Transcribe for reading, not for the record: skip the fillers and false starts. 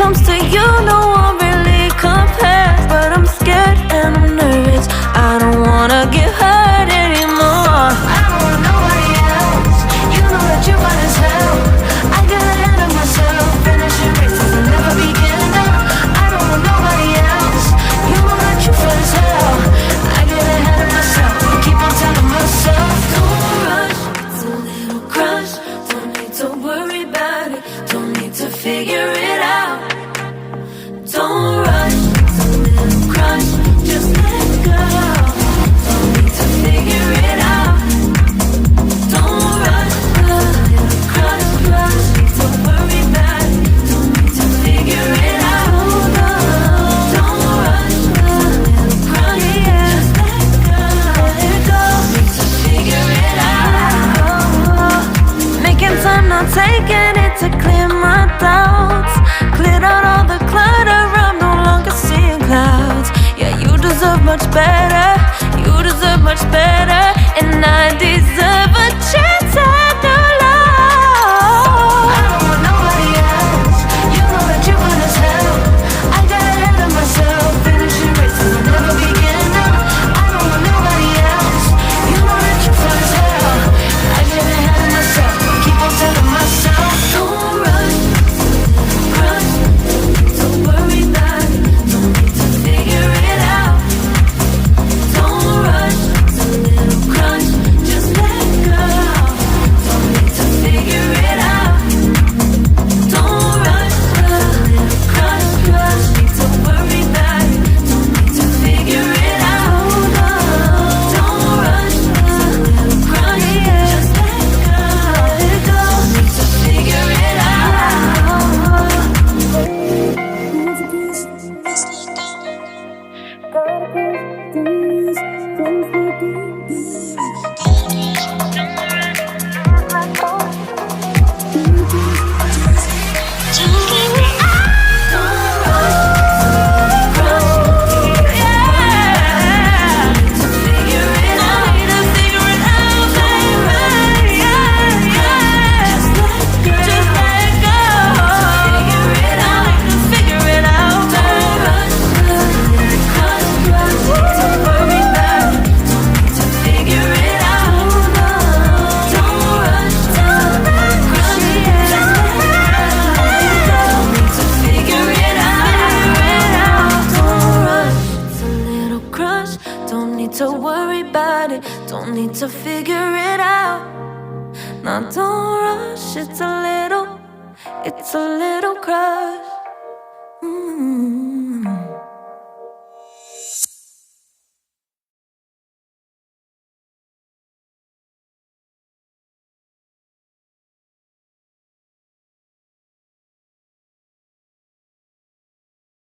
comes to you, no one really compares. But I'm scared and I'm nervous, I don't wanna get hurt anymore. I don't want nobody else, you know that you're fine as hell. I got ahead of myself, finishing races and never begin up. I don't want nobody else, you know that you're fine as hell. I get ahead of myself, keep on telling myself, don't rush, it's a little crush. Don't need to worry about it, don't need to figure it out. Don't rush, it's a little crush, just let go. Don't need to figure it out. Don't rush, a little crush, need to worry about it. Don't need to figure it out. Don't rush, a little crush, just let go. Don't need to figure it out. Making time, not taking it to clear my doubts. Cleared out all the clutter, I'm no longer seeing clouds. Yeah, you deserve much better, you deserve much better. And I deserve a chance at new love. I don't want nobody else, you know that you're fine as hell. I got ahead of myself, finishing races and never begin up. I don't want nobody else, you know that you're fine as hell. I get ahead of myself, keep on telling myself, don't rush, crush. Don't worry about it, don't need to figure it out. Don't rush, it's a little crush, just let go. Don't need to figure it out. Don't rush, a little crush, need to worry about it, don't need to figure it out. Don't rush, a little crush, just let go. Don't need to figure it out. Don't need to worry about it, don't need to figure it out. Now don't rush, it's a little crush.